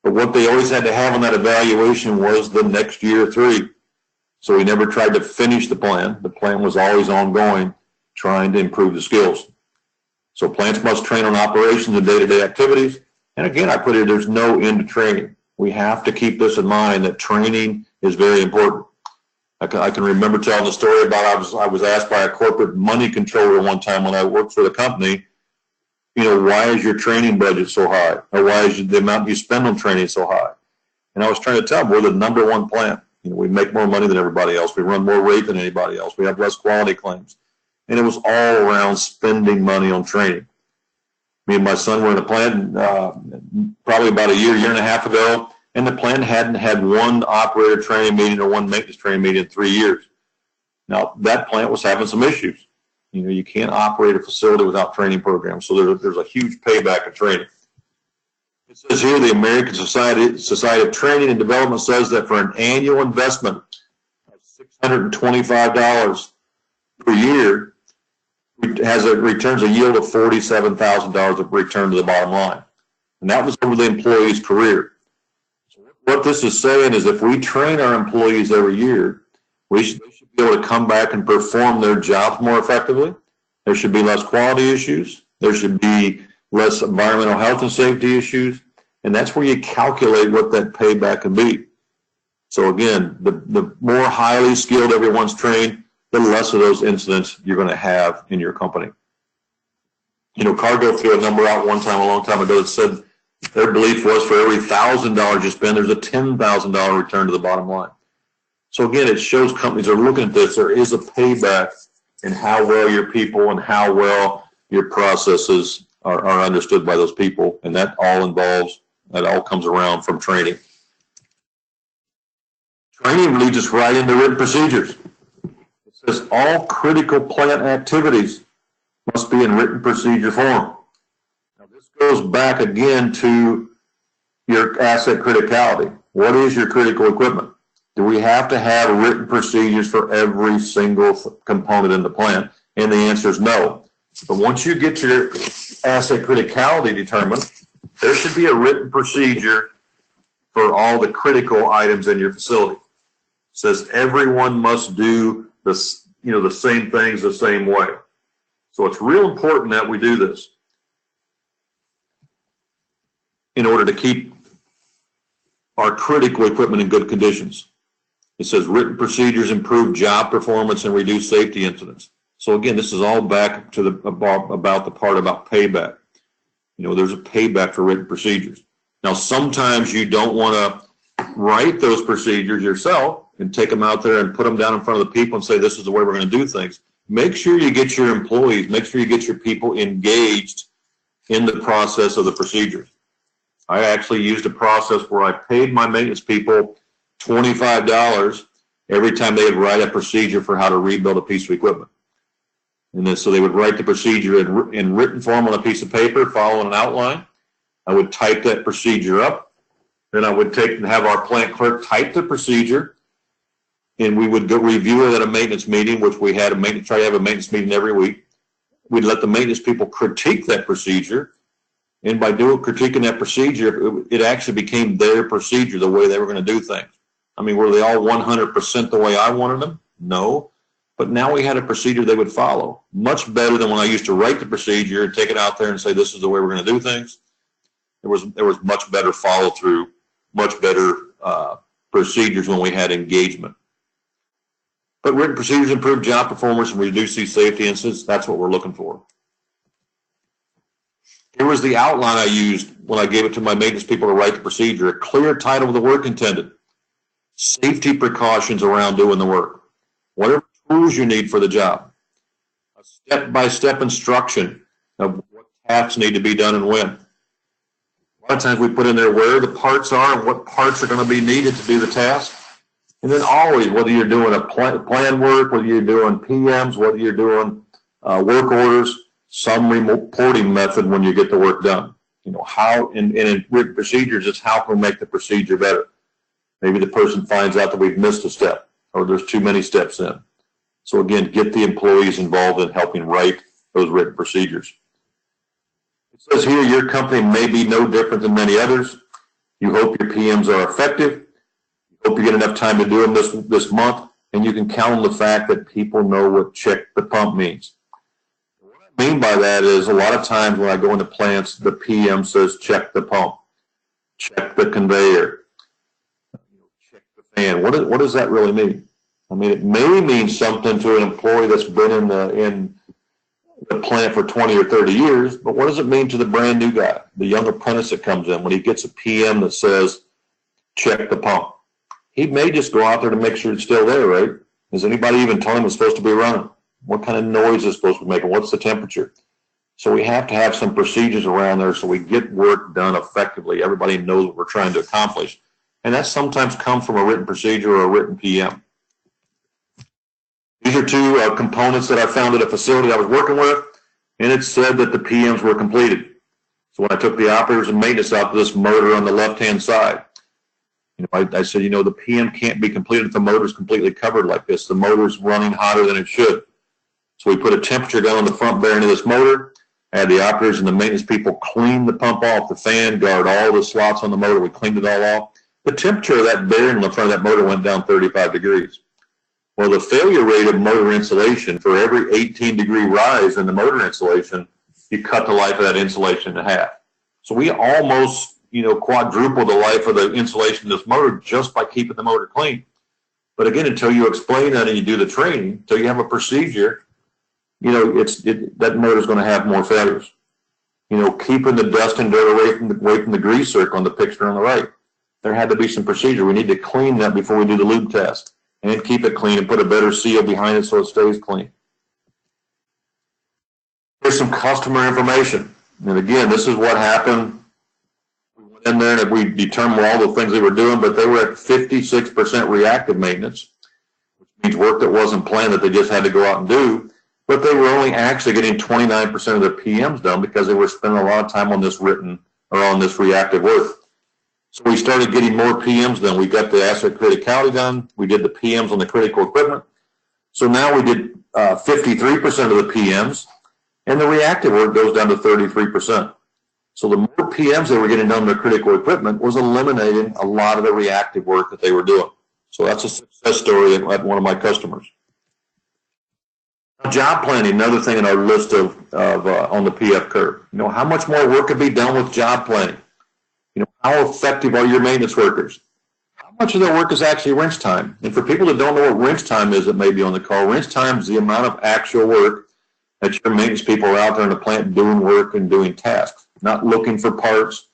But what they always had to have on that evaluation was the next year 3. So we never tried to finish the plan. The plan was always ongoing, trying to improve the skills. So plants must train on operations and day-to-day activities. And again, I put it, there's no end to training. We have to keep this in mind, that training is very important. I can remember telling the story about I was asked by a corporate money controller one time when I worked for the company, why is your training budget so high? Or why is the amount you spend on training so high? And I was trying to tell them, we're the #1 plant. We make more money than everybody else. We run more rate than anybody else. We have less quality claims. And it was all around spending money on training. Me and my son were in a plant probably about a year and a half ago, and the plant hadn't had one operator training meeting or one maintenance training meeting in 3 years. Now, that plant was having some issues. You can't operate a facility without training programs, so there's a huge payback of training. It says here, the American Society of Training and Development says that for an annual investment of $625 per year, returns a yield of $47,000 of return to the bottom line. And that was over the employee's career. So what this is saying is if we train our employees every year, they should be able to come back and perform their jobs more effectively. There should be less quality issues. There should be less environmental health and safety issues. And that's where you calculate what that payback can be. So again, the more highly skilled everyone's trained, the less of those incidents you're going to have in your company. Cargill threw a number out one time, a long time ago, that said their belief was for every $1,000 you spend, there's a $10,000 return to the bottom line. So again, it shows companies are looking at this. There is a payback in how well your people and how well your processes are understood by those people, and that all comes around from training. Training leads us right into written procedures. It says all critical plant activities must be in written procedure form. Now this goes back again to your asset criticality. What is your critical equipment? Do we have to have written procedures for every single component in the plant? And the answer is no. But once you get your asset criticality determined, there should be a written procedure for all the critical items in your facility. It says everyone must do the same things the same way. So it's real important that we do this in order to keep our critical equipment in good conditions. It says written procedures improve job performance and reduce safety incidents. So again, this is all back to about the part about payback. There's a payback for written procedures. Now, sometimes you don't want to write those procedures yourself and take them out there and put them down in front of the people and say, this is the way we're going to do things. Make sure you get your employees, make sure you get your people engaged in the process of the procedures. I actually used a process where I paid my maintenance people $25 every time they would write a procedure for how to rebuild a piece of equipment. And then so they would write the procedure in written form on a piece of paper, following an outline. I would type that procedure up. Then I would have our plant clerk type the procedure, and we would go review it at a maintenance meeting, which we had try to have a maintenance meeting every week. We'd let the maintenance people critique that procedure. And by critiquing that procedure, it actually became their procedure, the way they were going to do things. I mean, were they all 100% the way I wanted them? No. But now we had a procedure they would follow. Much better than when I used to write the procedure and take it out there and say, this is the way we're going to do things. There was much better follow through, much better procedures when we had engagement. But written procedures improve job performance and reduce these safety incidents. That's what we're looking for. Here was the outline I used when I gave it to my maintenance people to write the procedure. A clear title of the work intended. Safety precautions around doing the work. Whatever tools you need for the job. A step-by-step instruction of what tasks need to be done and when. A lot of times we put in there where the parts are and what parts are going to be needed to do the task. And then always, whether you're doing a plan work, whether you're doing PMs, whether you're doing work orders, some reporting method when you get the work done. You know, how, and in written procedures, it's how can we make the procedure better? Maybe the person finds out that we've missed a step or there's too many steps in. So again, get the employees involved in helping write those written procedures. It says here, your company may be no different than many others. You hope your PMs are effective. You hope you get enough time to do them this month, and you can count on the fact that people know what check the pump means. What I mean by that is a lot of times when I go into plants, the PM says check the pump, check the conveyor, check the fan. What does that really mean? I mean, it may mean something to an employee that's been in the plant for 20 or 30 years, but what does it mean to the brand new guy, the young apprentice that comes in when he gets a PM that says check the pump? He may just go out there to make sure it's still there, right? Has anybody even told him it's supposed to be running? What kind of noise is supposed to be making? What's the temperature? So we have to have some procedures around there so we get work done effectively. Everybody knows what we're trying to accomplish. And that sometimes comes from a written procedure or a written PM. These are two components that I found at a facility I was working with, and it said that the PMs were completed. So when I took the operators and maintenance out to this motor on the left-hand side, I said, the PM can't be completed if the motor's completely covered like this. The motor's running hotter than it should. So we put a temperature gun on the front bearing of this motor, had the operators and the maintenance people clean the pump off, the fan guard, all the slots on the motor. We cleaned it all off. The temperature of that bearing on the front of that motor went down 35 degrees. Well, the failure rate of motor insulation, for every 18-degree rise in the motor insulation, you cut the life of that insulation in half. So we almost, quadruple the life of the insulation of this motor just by keeping the motor clean. But again, until you explain that and you do the training, until you have a procedure, that motor is going to have more failures. Keeping the dust and dirt away from the grease circle on the picture on the right. There had to be some procedure. We need to clean that before we do the lube test and keep it clean and put a better seal behind it so it stays clean. Here's some customer information. And again, this is what happened. We went in there and we determined all the things they were doing, but they were at 56% reactive maintenance, which means work that wasn't planned that they just had to go out and do. But they were only actually getting 29% of their PMs done because they were spending a lot of time on this written or on this reactive work. So we started getting more PMs done. We got the asset criticality done. We did the PMs on the critical equipment. So now we did 53% of the PMs, and the reactive work goes down to 33%. So the more PMs they were getting done on their critical equipment was eliminating a lot of the reactive work that they were doing. So that's a success story at one of my customers. Job planning, another thing in our list of on the PF curve. How much more work could be done with job planning? How effective are your maintenance workers? How much of their work is actually wrench time? And for people that don't know what wrench time is that may be on the call, wrench time is the amount of actual work that your maintenance people are out there in the plant doing work and doing tasks, not looking for parts,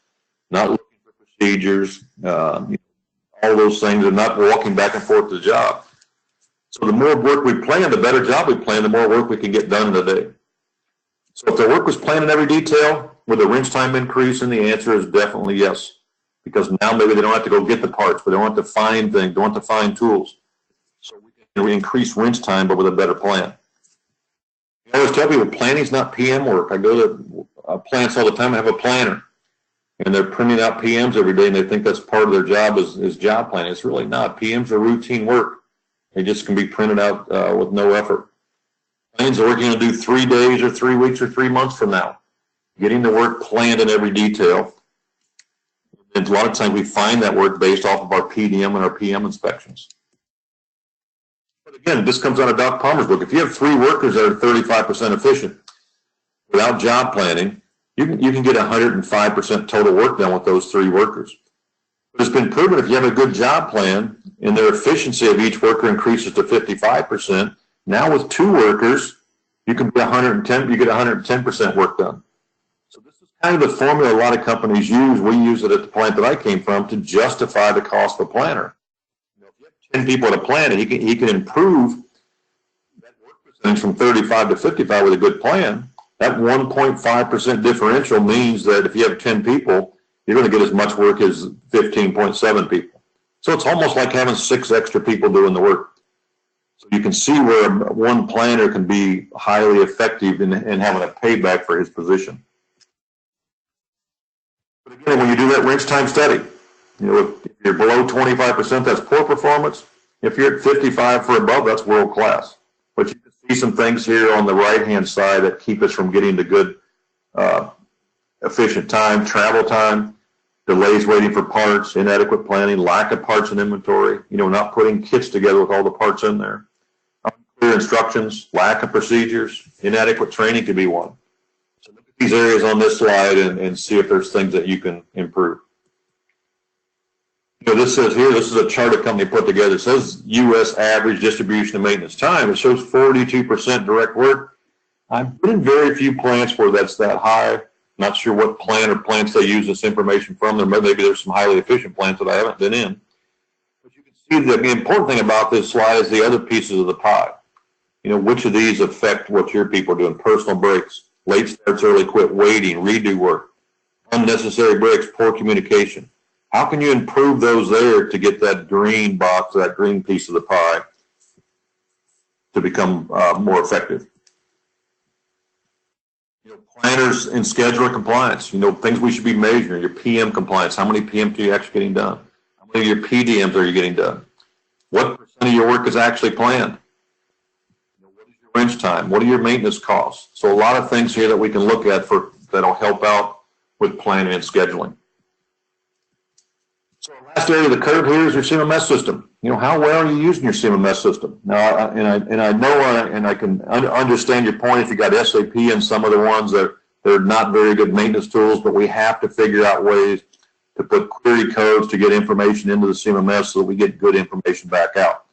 not looking for procedures, all those things, and not walking back and forth to the job. So the more work we plan, the better job we plan, the more work we can get done in a day. So if the work was planned in every detail, would the wrench time increase? And the answer is definitely yes. Because now maybe they don't have to go get the parts, but they don't have to find things, don't have to find tools. So we increase wrench time, but with a better plan. I always tell people planning is not PM work. I go to plants all the time. I have a planner, and they're printing out PMs every day, and they think that's part of their job is job planning. It's really not. PMs are routine work. They just can be printed out with no effort. Plans are work you're going to do 3 days or 3 weeks or 3 months from now. Getting the work planned in every detail. And a lot of times we find that work based off of our PDM and our PM inspections. But again, this comes out of Doc Palmer's book. If you have 3 workers that are 35% efficient without job planning, you can get 105% total work done with those 3 workers. But it's been proven if you have a good job plan and their efficiency of each worker increases to 55%, now with 2 workers, you can be 110. You get 110% work done. So this is kind of the formula a lot of companies use. We use it at the plant that I came from to justify the cost of a planner. If you have 10 people at a plant, and he can improve that work percentage from 35 to 55 with a good plan. That 1.5% differential means that if you have 10 people, you're going to get as much work as 15.7 people. So it's almost like having 6 extra people doing the work. So you can see where one planner can be highly effective in having a payback for his position. But again, when you do that wrench time study, if you're below 25%, that's poor performance. If you're at 55 for above, that's world class. But you can see some things here on the right-hand side that keep us from getting to good, efficient time, travel time, delays waiting for parts, inadequate planning, lack of parts in inventory, not putting kits together with all the parts in there. Unclear instructions, lack of procedures, inadequate training could be one. So look at these areas on this slide and see if there's things that you can improve. This says here, this is a chart a company put together. It says U.S. average distribution of maintenance time. It shows 42% direct work. I've been in very few plants where that's that high. Not sure what plant or plants they use this information from. Maybe there's some highly efficient plants that I haven't been in. But you can see the important thing about this slide is the other pieces of the pie. Which of these affect what your people are doing? Personal breaks, late starts, early quit, waiting, redo work, unnecessary breaks, poor communication. How can you improve those there to get that green box, that green piece of the pie to become more effective? Planners and scheduler compliance, things we should be measuring, your PM compliance. How many PMs are you actually getting done? How many of your PDMs are you getting done? What percent of your work is actually planned? What is your wrench time? What are your maintenance costs? So a lot of things here that we can look at that'll help out with planning and scheduling. So the last area of the curve here is your CMMS system. How well are you using your CMMS system? Now, I know and I can understand your point if you got SAP and some of the ones that they're not very good maintenance tools, but we have to figure out ways to put query codes to get information into the CMMS so that we get good information back out.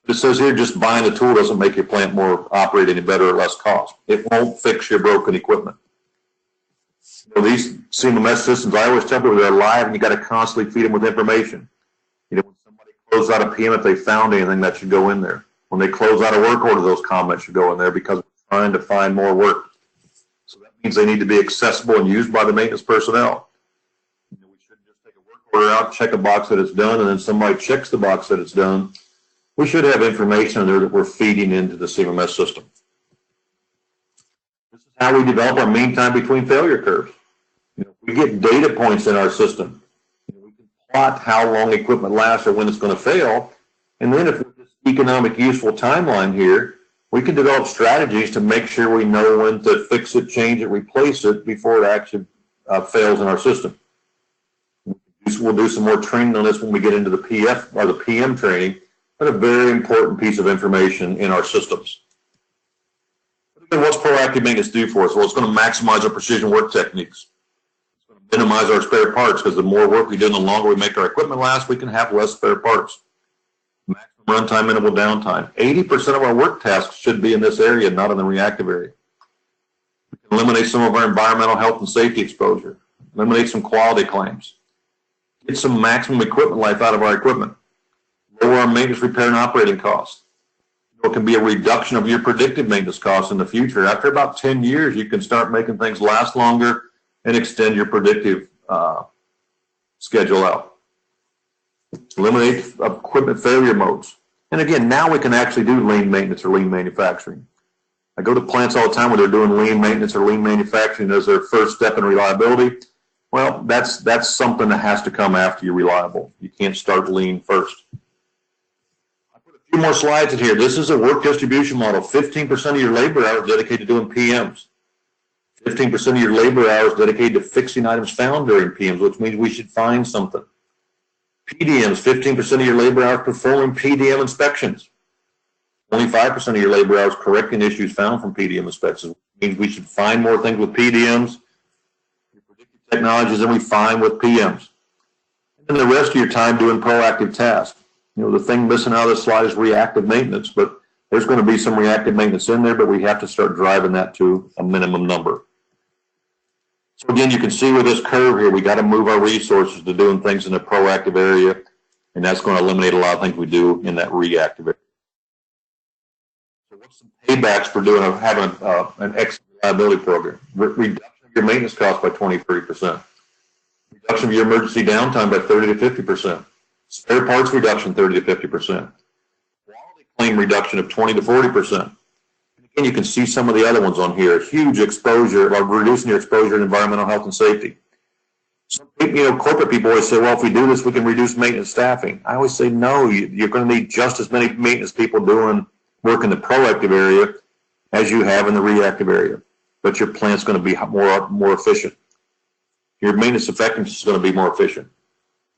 It says here just buying the tool doesn't make your plant more operate any better or less cost. It won't fix your broken equipment. These CMMS systems, I always tell people they're alive and you got to constantly feed them with information. When somebody closes out a PM, if they found anything, that should go in there. When they close out a work order, those comments should go in there because we're trying to find more work. So that means they need to be accessible and used by the maintenance personnel. We shouldn't just take a work order out, check a box that it's done, and then somebody checks the box that it's done. We should have information in there that we're feeding into the CMMS system. This is how we develop our mean time between failure curves. We get data points in our system. We can plot how long equipment lasts or when it's going to fail. And then if with this economic useful timeline here, we can develop strategies to make sure we know when to fix it, change it, replace it before it actually fails in our system. We'll do some more training on this when we get into the PF or the PM training, but a very important piece of information in our systems. But what's proactive maintenance do for us? Well, it's going to maximize our precision work techniques. Minimize our spare parts because the more work we do and the longer we make our equipment last, we can have less spare parts. Maximum runtime, minimal downtime. 80% of our work tasks should be in this area, not in the reactive area. We can eliminate some of our environmental health and safety exposure. Eliminate some quality claims. Get some maximum equipment life out of our equipment. Lower our maintenance, repair, and operating costs. It can be a reduction of your predictive maintenance costs in the future. After about 10 years, you can start making things last longer and extend your predictive schedule out. Eliminate equipment failure modes. And again, now we can actually do lean maintenance or lean manufacturing. I go to plants all the time where they're doing lean maintenance or lean manufacturing as their first step in reliability. Well, that's something that has to come after you're reliable. You can't start lean first. I put a few more slides in here. This is a work distribution model. 15% of your labor hours dedicated to doing PMs. 15% of your labor hours dedicated to fixing items found during PMs, which means we should find something. PDMs, 15% of your labor hours performing PDM inspections. 25% of your labor hours correcting issues found from PDM inspections, which means we should find more things with PDMs, predictive technologies, than we find with PMs. And then the rest of your time doing proactive tasks. You know, the thing missing out of this slide is reactive maintenance, but there's going to be some reactive maintenance in there, but we have to start driving that to a minimum number. So again, you can see with this curve here, we got to move our resources to doing things in the proactive area, and that's going to eliminate a lot of things we do in that reactive area. So what's some paybacks for having an excellent reliability program? Reduction of your maintenance costs by 20-30%. Reduction of your emergency downtime by 30 to 50%. Spare parts reduction 30 to 50%. Quality claim reduction of 20 to 40%. And you can see some of the other ones on here. Huge exposure, or reducing your exposure to environmental health and safety. Some people, you know, corporate people always say, well, if we do this, we can reduce maintenance staffing. I always say, no, you're going to need just as many maintenance people doing work in the proactive area as you have in the reactive area. But your plant's going to be more efficient. Your maintenance effectiveness is going to be more efficient.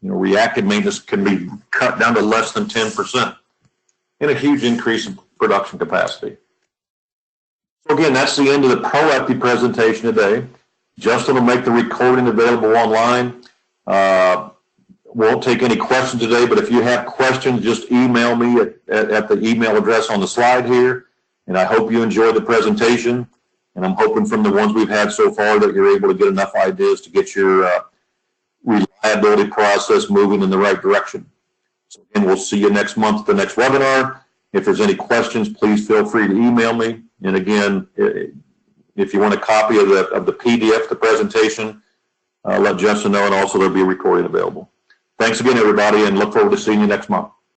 You know, reactive maintenance can be cut down to less than 10%, and a huge increase in production capacity. So again, that's the end of the proactive presentation today. Justin will make the recording available online. Won't take any questions today, but if you have questions, just email me at the email address on the slide here. And I hope you enjoyed the presentation. And I'm hoping from the ones we've had so far that you're able to get enough ideas to get your reliability process moving in the right direction. So again, we'll see you next month at the next webinar. If there's any questions, please feel free to email me. And again, if you want a copy of the PDF, the presentation, let Justin know, and also there'll be a recording available. Thanks again, everybody, and look forward to seeing you next month.